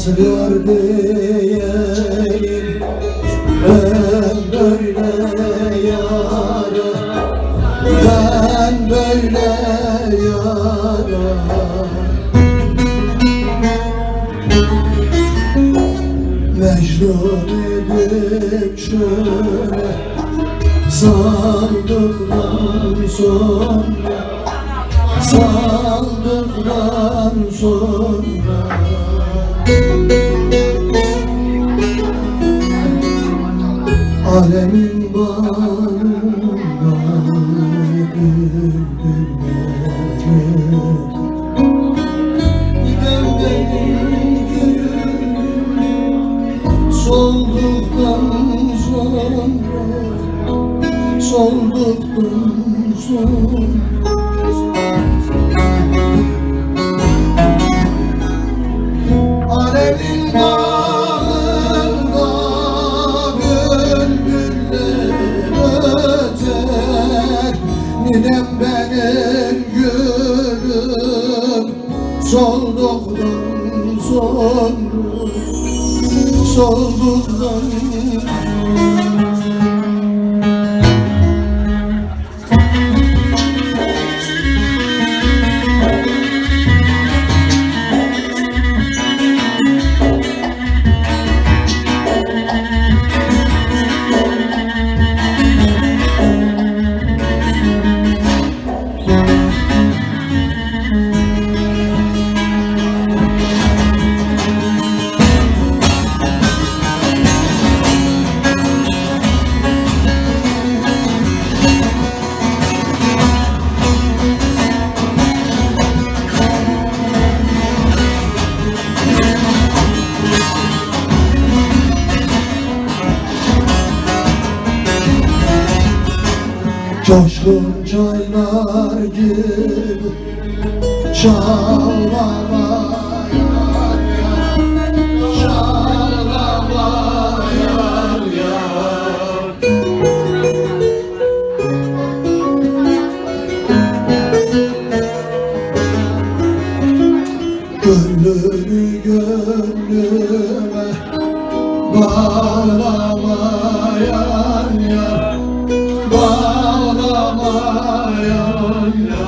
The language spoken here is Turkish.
Nasıl diyeyim ben böyle yara, ben böyle yara. Mecnun edip şöyle saldıktan sonra, saldıktan sonra alemin bağrında bülbülleri giden benim gülüm solduktan sonra, solduktan sonra alemin bağrında nidem benim gülüm solduktan sonra, solduktan coşkun çaylar gibi çağlamayan yar, çağlamayan yar. Gönlünü gönlüme bağlamayan yar, bağlamayan yar.